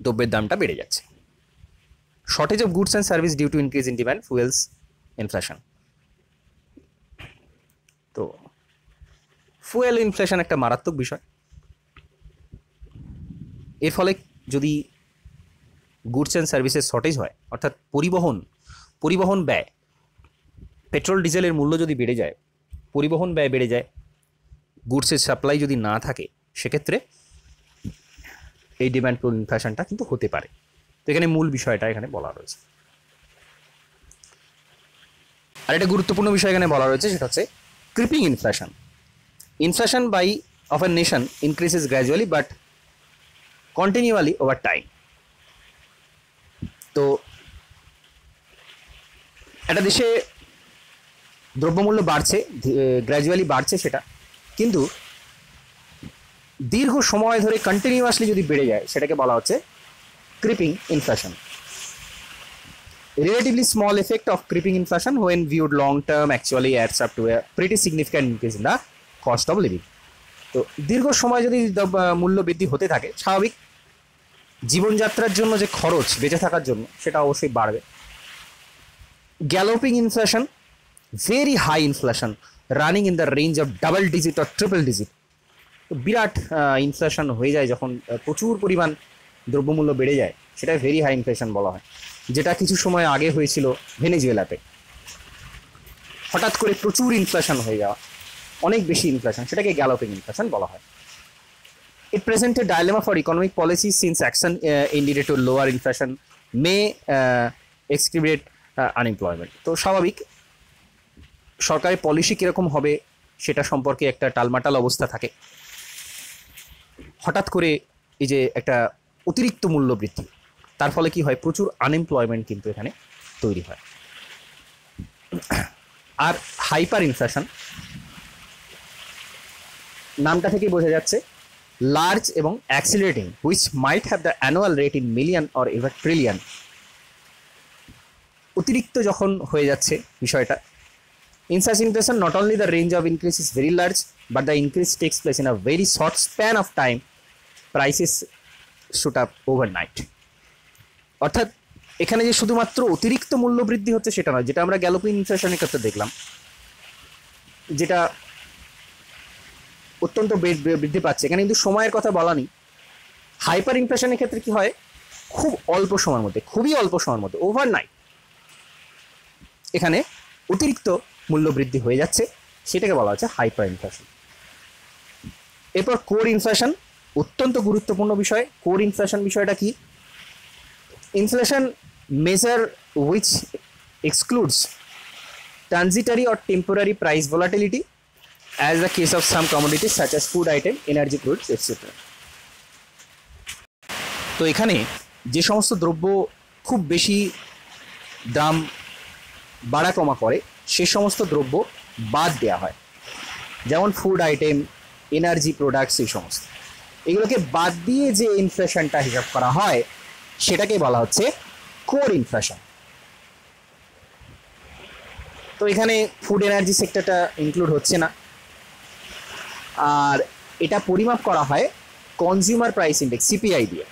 দ্রব্যের দামটা বেড়ে যাচ্ছে। Shortage of goods and service due to increase in demand fuels inflation. তো ফুয়েল ইনফ্লেশন একটা মারাত্মক বিষয়। এর ফলে যদি গুডস অ্যান্ড সার্ভিসের শর্টেজ হয়, অর্থাৎ পরিবহন ব্যয়, পেট্রোল ডিজেলের মূল্য যদি বেড়ে যায়, পরিবহন ব্যয় বেড়ে যায়, গুডসের সাপ্লাই যদি না থাকে, সেক্ষেত্রে এই ডিম্যান্ড পুল ইনফ্লেশনটা কিন্তু হতে পারে। তো এখানে মূল বিষয়টা এখানে বলা রয়েছে। আর একটা গুরুত্বপূর্ণ বিষয় এখানে বলা রয়েছে, সেটা হচ্ছে creeping inflation. Inflation by of a nation increases gradually but continually over time. তো একটা দেশে দ্রব্যমূল্য বাড়ছে, গ্র্যাজুয়ালি বাড়ছে সেটা, কিন্তু দীর্ঘ সময় ধরে কন্টিনিউয়াসলি যদি বেড়ে যায়, সেটাকে বলা হচ্ছে creeping inflation. Relatively small effect of creeping inflation when viewed long term actually adds up to a pretty significant increase in the cost of living. তো দীর্ঘ সময় যদি মূল্য বৃদ্ধি হতে থাকে, স্বাভাবিক জীবনযাত্রার জন্য যে খরচ বেঁচে থাকার জন্য, সেটা অবশ্যই বাড়বে। Galloping inflation, very high inflation running in the range of double digit or triple digit. তো বিরাট ইনফ্লেশন হয়ে যায় যখন প্রচুর পরিমাণ দ্রব্যমূল্য বেড়ে যায়, সেটা ভেরি হাই ইনফ্লেশন বলা হয়। যেটা কিছু সময় আগে হয়েছিল ভেনেজুয়েলাতে, হঠাৎ করে প্রচুর ইনফ্লেশন হয়ে যাওয়া, অনেক বেশি ইনফ্লেশন, সেটাকে গ্যালোপিং ইনফ্লেশন বলা হয়। It presents a dilemma for economic policy since action intended to lower inflation may exacerbate unemployment. তো স্বাভাবিক সরকারি পলিসি কীরকম হবে সেটা সম্পর্কে একটা টালমাটাল অবস্থা থাকে। হঠাৎ করে এই যে একটা অতিরিক্ত মূল্য বৃদ্ধি, তার ফলে কি হয়, প্রচুর আনএমপ্লয়মেন্ট কিন্তু এখানে তৈরি হয়। আর হাইপার ইনফ্লেশন, নামটা থেকেই বোঝা যাচ্ছে, লার্জ এবং accelerating which might have the annual rate in million or ever trillion. অতিরিক্ত যখন হয়ে যাচ্ছে বিষয়টা, in such inflation not only the range of increase is very large but the increase takes place in a very short span of time, prices shoot up overnight. অর্থাৎ এখানে যে শুধুমাত্র অতিরিক্ত মূল্য বৃদ্ধি হচ্ছে সেটা নয়, যেটা আমরা গ্যালোপিং ইনফ্লেশনের ক্ষেত্রে দেখলাম, যেটা অত্যন্ত বৃদ্ধি পাচ্ছে, এখানে কিন্তু সময়ের কথা বলা নেই। হাইপার ইনফ্লেশনের ক্ষেত্রে কি হয়, খুব অল্প সময়ের মধ্যে, খুবই অল্প সময়ের মধ্যে, ওভারনাইট এখানে অতিরিক্ত মূল্য বৃদ্ধি হয়ে যাচ্ছে, সেটাকে বলা হচ্ছে হাইপার ইনফ্লেশন। এরপর কোর ইনফ্লেশন, অত্যন্ত গুরুত্বপূর্ণ বিষয়। কোর ইনফ্লেশন বিষয়টা কি, inflation measure which excludes transitory or temporary price volatility as the case of some commodities such as food item, energy goods, etc. তো এখানে যে সমস্ত দ্রব্য খুব বেশি দাম বাড়া কমা করে, সে সমস্ত দ্রব্য বাদ দেওয়া হয়, যেমন ফুড আইটেম, এনার্জি প্রোডাক্টস, এই সমস্ত, এগুলোকে বাদ দিয়ে যে ইনফ্লেশনটা হিসাব করা হয় সেটাকে বলা হচ্ছে কোর ইনফ্লেশন। তো এখানে ফুড এনার্জি সেক্টরটা ইনক্লুড হচ্ছে না, আর এটা পরিমাপ করা হয় কনজিউমার প্রাইস ইন্ডেক্স সিপিআই দিয়ে।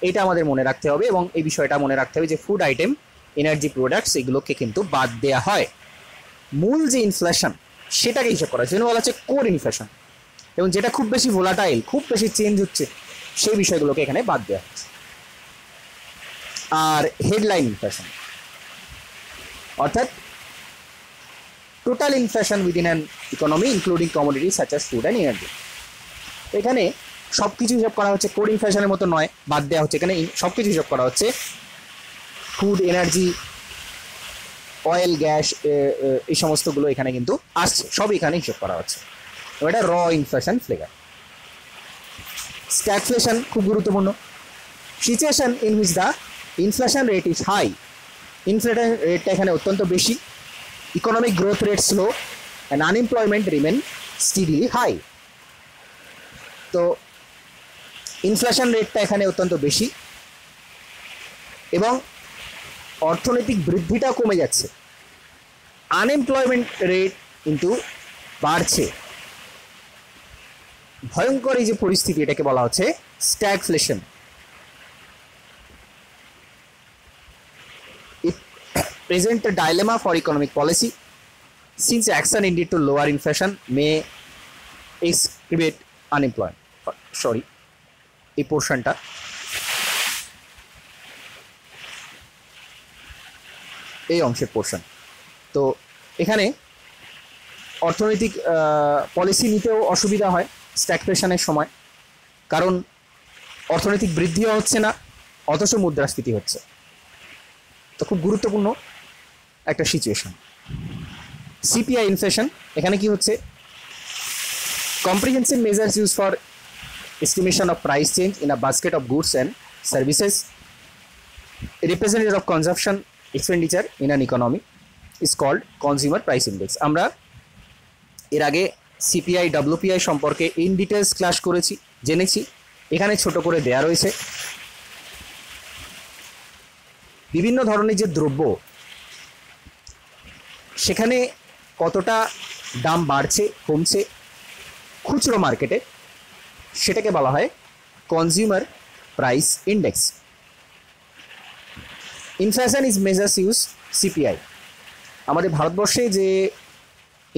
এটা আমাদের মনে রাখতে হবে এবং এই বিষয়টা মনে রাখতে হবে যে ফুড আইটেম, এনার্জি প্রোডাক্টস এগুলোকে কিন্তু বাদ দেওয়া হয়। মূল যে ইনফ্লেশন সেটাকে হিসাব করা হয়, যেন বলা হচ্ছে কোর ইনফ্লেশন, এবং যেটা খুব বেশি ভোলাটাইল, খুব বেশি চেঞ্জ হচ্ছে, সেই বিষয়গুলোকে এখানে বাদ দেওয়া হচ্ছে। আর হেডলাইন ইনফ্লেশন অর্থাৎ total inflation within an economy including commodities such as food and energy. এখানে সব কিছু হিসাব করা হচ্ছে, কোর ইনফ্লেশনের মতো নয়, বাদ দেওয়া হচ্ছে। এখানে সব কিছু হিসাব করা হচ্ছে, ফুড, এনার্জি, অয়েল, গ্যাস, এই সমস্তগুলো এখানে কিন্তু আসছে, সব এখানে হিসাব করা হচ্ছে। এটা র ইনফ্লেশন ফিগার। স্ট্যাগফ্লেশন খুব গুরুত্বপূর্ণ। Situation in which the inflation rate is high, inflation রেটটা এখানে অত্যন্ত বেশি, economic growth rate slow and unemployment remain steadily high. তো ইনফ্লেশন রেটটা এখানে অত্যন্ত বেশি এবং অর্থনৈতিক বৃদ্ধিটা কমে যাচ্ছে, আনএমপ্লয়মেন্ট রেট কিন্তু বাড়ছে। ভয়ঙ্কর এই যে পরিস্থিতি, এটাকে বলা হচ্ছে stagflation. It presents a dilemma for economic policy since action needed to lower inflation may exacerbate unemployment. Sorry, এই পোর্শনটা এই অংশের পোর্শন। তো এখানে অর্থনৈতিক পলিসি নিতেও অসুবিধা হয় স্ট্যাগফ্লেশনের সময়, কারণ অর্থনৈতিক বৃদ্ধিও হচ্ছে না, অথচ মুদ্রাস্ফীতি হচ্ছে। তো খুব গুরুত্বপূর্ণ একটা সিচুয়েশন। সিপিআই ইনফ্লেশন, এখানে কি হচ্ছে, comprehensive measures use for estimation of price change in a basket of goods and services representative of consumption expenditure in an economy is called consumer price index. আমরা এর আগে সিপিআই ডব্লিউপিআই সম্পর্কে in details class করেছি, জেনেছি। এখানে ছোট করে দেয়া রয়েছে বিভিন্ন ধরনের যে দ্রব্য, সেখানে কতটা দাম বাড়ছে কমছে খুচরো মার্কেটে, সেটাকে বলা হয় consumer price index. Inflation is measures use CPI. আমাদের ভারতবর্ষে যে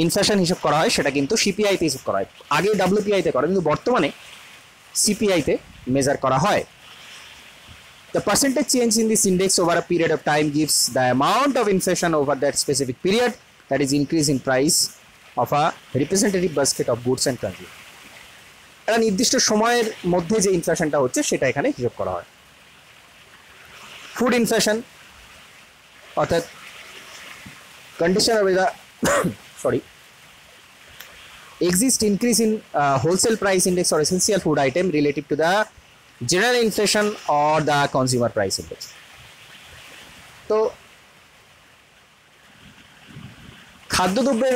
ইনফ্লেশন হিসাব করা হয় সেটা কিন্তু সিপিআইতে হিসাব করা হয়, আগে ডব্লিউপিআইতে করা, কিন্তু বর্তমানে সিপিআইতে মেজার করা হয়। The percentage change in this index over a period of time gives the amount of inflation over that specific period, that is increase in price of a representative basket of goods and consumer. একটা নির্দিষ্ট সময়ের মধ্যে যে ইনফ্লেশনটা হচ্ছে সেটা এখানে হিসাব করা হয়। ফুড ইনফ্লেশন অর্থাৎ condition of the exist increase in wholesale price index or essential food item relative to the general inflation or the consumer price index. তো খাদ্যদ্রব্যের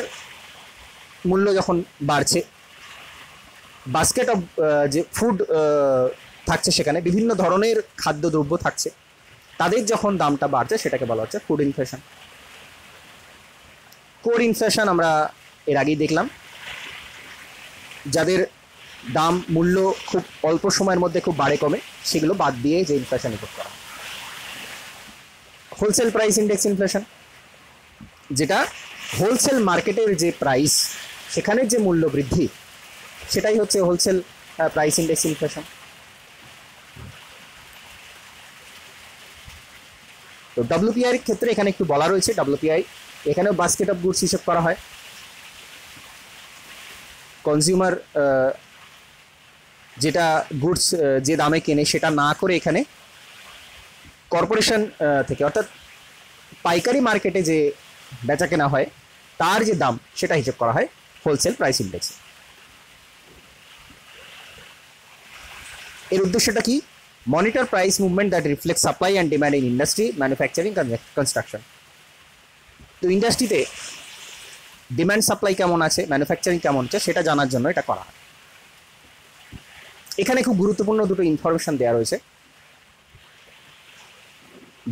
মূল্য যখন বাড়ছে, বাস্কেট অফ যে ফুড থাকছে, সেখানে বিভিন্ন ধরনের খাদ্যদ্রব্য থাকছে, তাদের যখন দামটা বাড়ছে সেটাকে বলা হচ্ছে ফুড ইনফ্লেশন। কোর ইনফ্লেশন আমরা এর আগেই দেখলাম, যাদের দাম মূল্য খুব অল্প সময়ের মধ্যে খুব বাড়ে কমে, সেগুলো বাদ দিয়ে যে ইনফ্লেশন রিপোর্ট করা। হোলসেল প্রাইস ইন্ডেক্স ইনফ্লেশন, যেটা হোলসেল মার্কেটের যে প্রাইস, সেখানের যে মূল্য বৃদ্ধি, সেটাই হচ্ছে হোলসেল প্রাইস ইন্ডেক্স ইনফ্লেশন। তো ডব্লিউপিআই এর ক্ষেত্রে এখানে একটু বলা রয়েছে, ডব্লিউপিআই এখানেও বাস্কেট অফ গুডস হিসেব করা হয়। কনজিউমার যেটা গুডস যে দামে কেনে সেটা না করে এখানে কর্পোরেশন থেকে, অর্থাৎ পাইকারি মার্কেটে যে বেচা কেনা হয় তার যে দাম, সেটা হিসেব করা হয় হোলসেল প্রাইস ইন্ডেক্স। এর উদ্দেশ্যটা কি? Monitor price movement that reflect supply and demand in industry, manufacturing, construction. তো ইন্ডাস্ট্রিতে ডিমান্ড সাপ্লাই কেমন আছে, ম্যানুফ্যাকচারিং কেমন আছে, সেটা জানার জন্য এটা করা হয়। এখানে খুব গুরুত্বপূর্ণ দুটো ইনফরমেশন দেওয়া রয়েছে।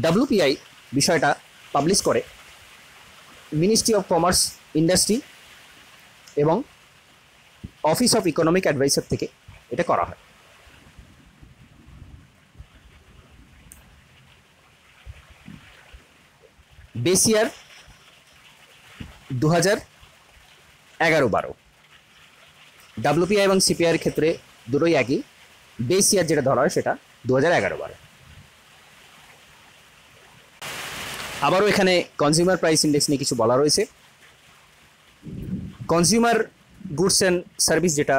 ডব্লিউপিআই বিষয়টা পাবলিশ করে মিনিস্ট্রি অফ কমার্স, ইন্ডাস্ট্রি এবং অফিস অফ ইকোনমিক অ্যাডভাইসার থেকে এটা করা হয়। Base year 2011-12। ডাব্লিউপিআই এবং সিপিআইয়ের ক্ষেত্রে দুটোই একই, বেস ইয়ার যেটা ধরা হয় সেটা 2011-12। আবারও এখানে কনজিউমার প্রাইস ইন্ডেক্স নিয়ে কিছু বলা রয়েছে। কনজিউমার গুডস অ্যান্ড সার্ভিস যেটা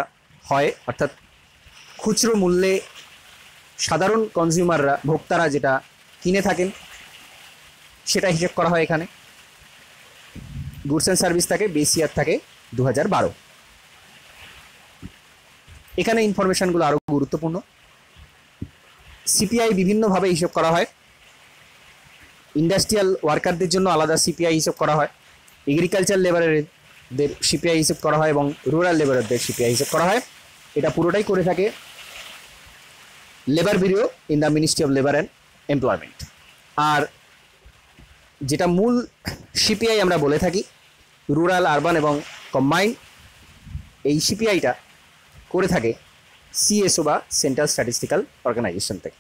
হয়, অর্থাৎ খুচরো মূল্যে সাধারণ কনজিউমাররা, ভোক্তারা যেটা কিনে থাকেন সেটা হিসেব করা হয় এখানে। গুডস অ্যান্ড সার্ভিস থাকে, বেস ইয়ার থাকে 2012। এখানে ইনফরমেশনগুলো আরও গুরুত্বপূর্ণ। সিপিআই বিভিন্নভাবে হিসেব করা হয়। ইন্ডাস্ট্রিয়াল ওয়ার্কারদের জন্য আলাদা সিপিআই হিসেব করা হয়, এগ্রিকালচার লেবারদের সিপিআই হিসেব করা হয় এবং রুরাল লেবারদের সিপিআই হিসেব করা হয়। এটা পুরোটাই করে থাকে labour bureau in the ministry of labour and employment. আর যেটা মূল সিপিআই আমরা বলে থাকি, রুরাল, আরবান এবং কম্বাইন্ড, এই সিপিআইটা করে থাকে সিএসও বা সেন্ট্রাল স্ট্যাটিস্টিক্যাল অর্গানাইজেশন থেকে।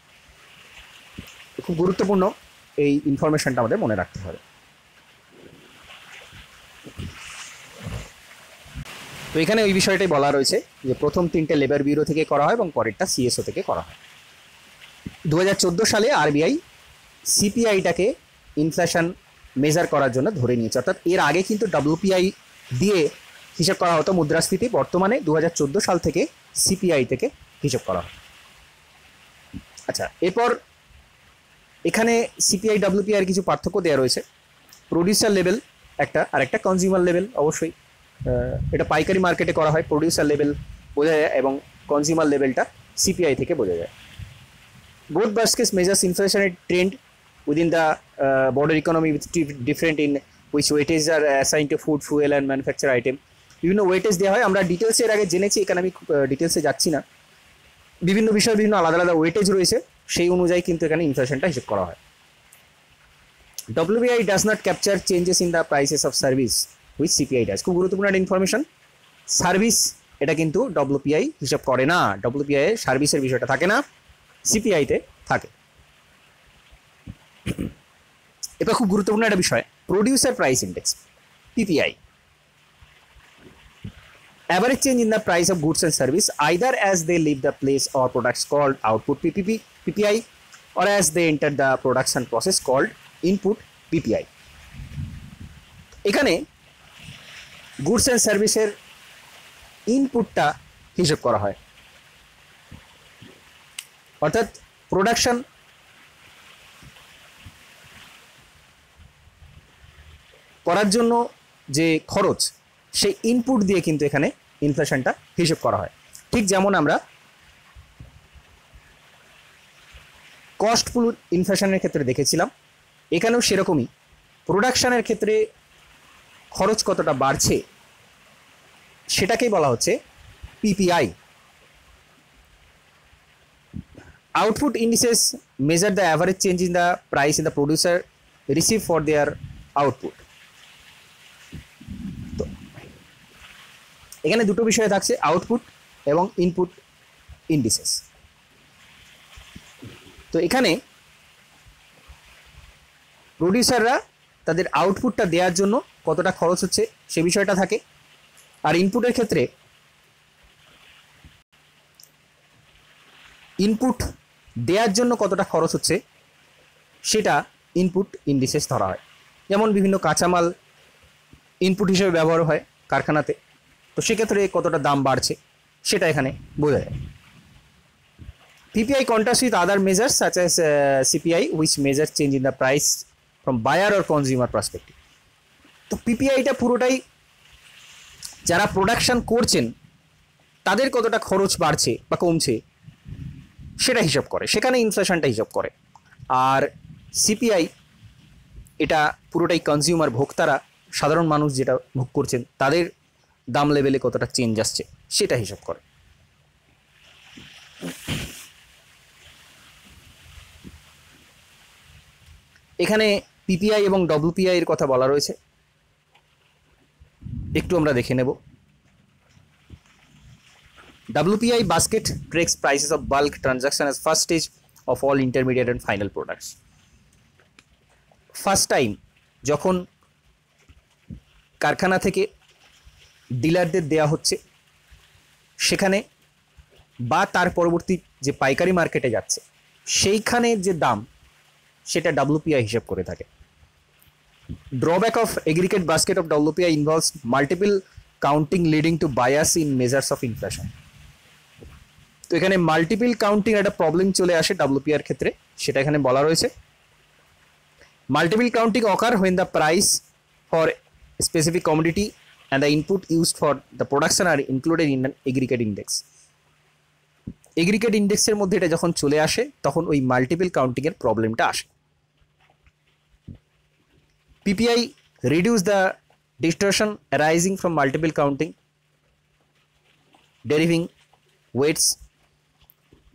খুব গুরুত্বপূর্ণ, এই ইনফরমেশনটা আমাদের মনে রাখতে হবে। তো এখানে ওই বিষয়টাই বলা রয়েছে যে প্রথম 3টে লেবার ব্যুরো থেকে করা হয় এবং পরেরটা সিএসও থেকে করা হয়। 2014 সালে আরবিআই সিপিআইটাকে ইনফ্লেশন মেজার করার জন্য ধরে নিয়েছে, অর্থাৎ এর আগে কিন্তু ডাব্লিউপিআই দিয়ে হিসাব করা হতো মুদ্রাস্ফীতি, বর্তমানে 2014 সাল থেকে সিপিআই থেকে হিসাব করা হয়। আচ্ছা, এরপর এখানে সিপিআই ডাব্লিউপিআই এর কিছু পার্থক্য দেওয়া রয়েছে। প্রডিউসার লেভেল একটা, আর একটা কনজিউমার লেভেল। অবশ্যই এটা পাইকারি মার্কেটে করা হয়, প্রডিউসার লেভেল বোঝা যায় এবং কনজিউমার লেভেলটা সিপিআই থেকে বোঝা যায়। বোথ বাস্কেটস মেজার্স ইনফ্লেশনের trend within the border economy with different in which weightage are assigned to food, fuel and manufacture item. বিভিন্ন ওয়েটেজ দেওয়া হয়, আমরা ডিটেলসে এর আগে জেনেছি, এখানে আমি ডিটেলসে যাচ্ছি না। বিভিন্ন বিষয়ে বিভিন্ন আলাদা আলাদা ওয়েটেজ রয়েছে, সেই অনুযায়ী কিন্তু এখানে ইনফ্লেশনটা হিসেব করা হয়। WPI does not capture changes in the prices of service which CPI does. খুব গুরুত্বপূর্ণ একটা ইনফরমেশন। সার্ভিস এটা কিন্তু WPI হিসাব করে না, WPI এর সার্ভিসের বিষয়টা থাকে না, সিপিআইতে থাকে। এটা খুব গুরুত্বপূর্ণ একটা বিষয়, producer price index, PPI. Average change in the price of goods and service either as they leave the place or products called output PPI or as they enter the production process called input PPI. এখানে goods and সার্ভিসের ইনপুটটা হিসাব করা হয়, অর্থাৎ production করার জন্য যে খরচ, সেই ইনপুট দিয়ে কিন্তু এখানে ইনফ্লেশনটা হিসেব করা হয়। ঠিক যেমন আমরা কস্ট পুল ইনফ্লেশনের ক্ষেত্রে দেখেছিলাম, এখানেও সেরকমই প্রোডাকশনের ক্ষেত্রে খরচ কতটা বাড়ছে সেটাকেই বলা হচ্ছে PPI. Output indices measure the average change in the price in the producer receive for their output. এখানে দুটো বিষয় থাকছে, আউটপুট এবং ইনপুট ইন্ডিসেস। তো এখানে প্রডিউসাররা তাদের আউটপুটটা দেওয়ার জন্য কতটা খরচ হচ্ছে সে বিষয়টা থাকে, আর ইনপুটের ক্ষেত্রে ইনপুট দেওয়ার জন্য কতটা খরচ হচ্ছে সেটা ইনপুট ইন্ডিসেস ধরা হয়। যেমন বিভিন্ন কাঁচামাল ইনপুট হিসেবে ব্যবহার হয় কারখানাতে, তো সেক্ষেত্রে কতটা দাম বাড়ছে সেটা এখানে বোঝা যায়। PPI contrasts with other measures such as CPI which measures change in the price from buyer or consumer perspective. তো পিপিআইটা পুরোটাই যারা প্রোডাকশন করছেন তাদের কতটা খরচ বাড়ছে বা কমছে সেটা হিসাব করে, সেখানে ইনফ্লেশনটা হিসাব করে। আর সিপিআই এটা পুরোটাই কনজিউমার, ভোক্তারা, সাধারণ মানুষ যেটা ভোগ করছেন তাদের দাম লেভেলে কতটা চেঞ্জ আসছে সেটা হিসাব করে। এখানে পিপিআই এবং ডব্লিউপিআই এর কথা বলা রয়েছে, একটু আমরা দেখে নেব। WPI basket tracks prices of bulk transaction as first stage of all intermediate and final products. First time যখন কারখানা থেকে ডিলারদের দেয়া হচ্ছে, সেখানে বা তার পরবর্তী যে পাইকারি মার্কেটে যাচ্ছে সেইখানে যে দাম সেটা WPI হিসাব করে থাকে। Drawback of aggregate basket of WPI involves multiple counting leading to bias in measures of inflation. তো এখানে মাল্টিপল কাউন্টিং একটা প্রবলেম চলে আসে WPI এর ক্ষেত্রে, সেটা এখানে বলা রয়েছে। Multiple counting ochre when the price for a specific commodity and the input used for the production are included in an aggregate index. Aggregate ইন্ডেক্সের মধ্যে এটা যখন চলে আসে তখন ওই মাল্টিপল কাউন্টিং এর প্রবলেমটা আসে। PPI reduce the distortion arising from multiple counting deriving weights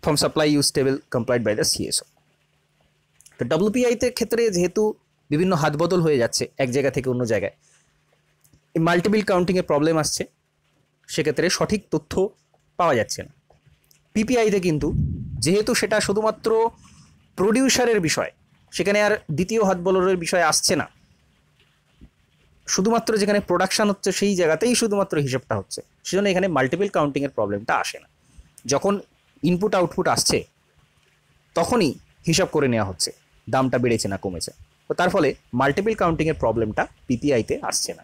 from supply use table complied by the CSO. তো WPI তে ক্ষেত্রে যেহেতু বিভিন্ন হাত বদল হয়ে যাচ্ছে এক জায়গা থেকে অন্য জায়গায়, এই মাল্টিপল কাউন্টিং এর প্রবলেম আসছে, সেক্ষেত্রে সঠিক তথ্য পাওয়া যাচ্ছে না। PPI তে কিন্তু যেহেতু সেটা শুধুমাত্র প্রডিউসারের বিষয়, সেখানে আর দ্বিতীয় হাত বদলের বিষয় আসছে না, শুধুমাত্র যেখানে প্রোডাকশন হচ্ছে সেই জায়গাতেই শুধুমাত্র হিসাবটা হচ্ছে, সেজন্য এখানে মাল্টিপল কাউন্টিং এর প্রবলেমটা আসে না। যখন ইনপুট আউটপুট আসছে তখনই হিসাব করে নেওয়া হচ্ছে দামটা বেড়েছে না কমেছে, তো তার ফলে মাল্টিপল কাউন্টিং এর প্রবলেমটা PPI তে আসছে না।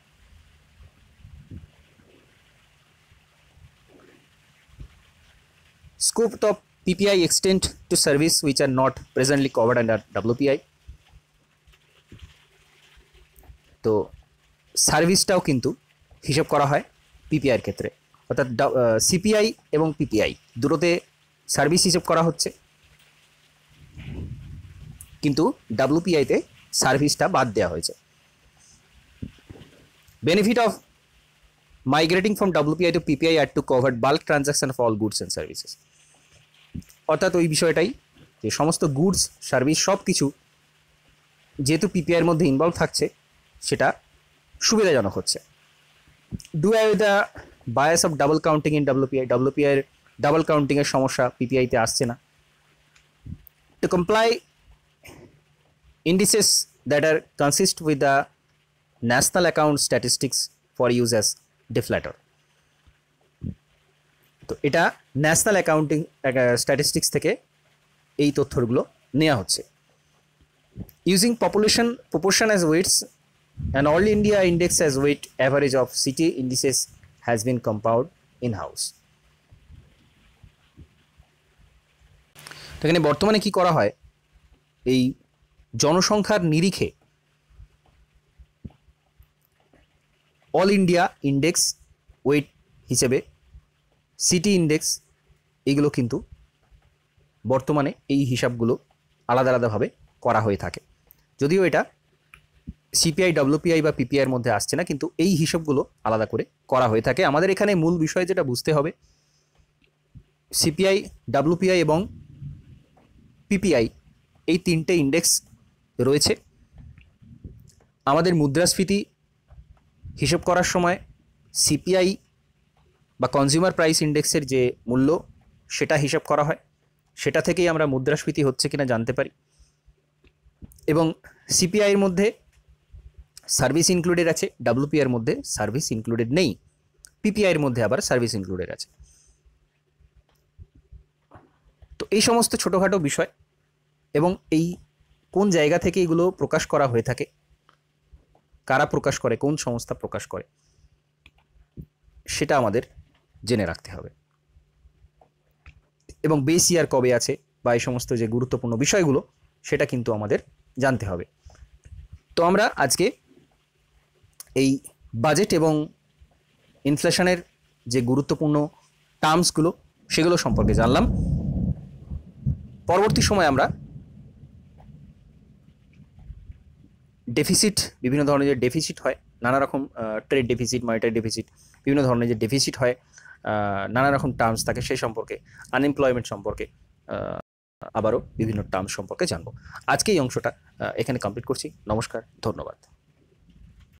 Scope of PPI extend to service which are not presently covered under WPI. তো সার্ভিসটাও কিন্তু হিসাব করা হয় PPI এর ক্ষেত্রে, অর্থাৎ CPI এবং PPI দুটোতে সার্ভিস হিসাব করা হচ্ছে, কিন্তু WPI তে সার্ভিসটা বাদ দেওয়া হয়েছে। Benefit of migrating from WPI to PPI আর to cover bulk transaction of all goods and services. অর্থাৎ ওই বিষয়টাই যে সমস্ত গুডস সার্ভিস সব কিছু যেহেতু PPI এর মধ্যে ইনভলভ থাকছে সেটা সুবিধাজনক হচ্ছে। Do away the bias of double counting in WPI এর ডাবল কাউন্টিংয়ের সমস্যা PPI তে আসছে না। To comply indices that are consist with the national account statistics for use as deflator. তো এটা ন্যাশনাল অ্যাকাউন্টিং স্ট্যাটিস্টিক্স থেকে এই তথ্যগুলো নেওয়া হচ্ছে। Using population proportion as weights and all India index as weight average of city indices has been compound in house. তো এখানে বর্তমানে কি করা হয়, এই জনসংখ্যার নিরিখে অল ইন্ডিয়া ইন্ডেক্স ওয়েট হিসেবে সিটি ইন্ডেক্স এগুলো কিন্তু বর্তমানে এই হিসাবগুলো আলাদা আলাদাভাবে করা হয়ে থাকে। যদিও এটা CPI WPI বা PPI এর মধ্যে আসছে না, কিন্তু এই হিসাবগুলো আলাদা করে করা হয়ে থাকে। আমাদের এখানে মূল বিষয় যেটা বুঝতে হবে, CPI WPI এবং PPI এই তিনটে ইন্ডেক্স রয়েছে। আমাদের মুদ্রাস্ফীতি হিসাব করার সময় CPI বা কনজিউমার প্রাইস ইন্ডেক্সের যে মূল্য সেটা হিসাব করা হয়, সেটা থেকেই আমরা মুদ্রাস্ফীতি হচ্ছে কিনা জানতে পারি। এবং CPI এর মধ্যে সার্ভিস ইনক্লুডেড আছে, WPI এর মধ্যে সার্ভিস ইনক্লুডেড নেই, PPI এর মধ্যে আবার সার্ভিস ইনক্লুডেড আছে। তো এই সমস্ত ছোটোখাটো বিষয় এবং এই কোন জায়গা থেকে এগুলো প্রকাশ করা হয়ে থাকে, কারা প্রকাশ করে, কোন সংস্থা প্রকাশ করে, সেটা আমাদের জেনে রাখতে হবে। এবং বেস ইয়ার কবে আছে বা এই সমস্ত যে গুরুত্বপূর্ণ বিষয়গুলো সেটা কিন্তু আমাদের জানতে হবে। তো আমরা আজকে এই বাজেট এবং ইনফ্লেশনের যে গুরুত্বপূর্ণ টার্মসগুলো সেগুলো সম্পর্কে জানলাম। পরবর্তী সময় আমরা ডেফিসিট, বিভিন্ন ধরনের যে ডেফিসিট হয়, নানা রকম ট্রেড ডেফিসিট, মনিটারি ডেফিসিট, বিভিন্ন ধরনের যে ডেফিসিট হয়, নানা রকম টার্মস থাকে, সেই সম্পর্কে, আনএমপ্লয়মেন্ট সম্পর্কে আবারও বিভিন্ন টার্মস সম্পর্কে জানবো। আজকে এই অংশটা এখানে কমপ্লিট করছি। নমস্কার, ধন্যবাদ।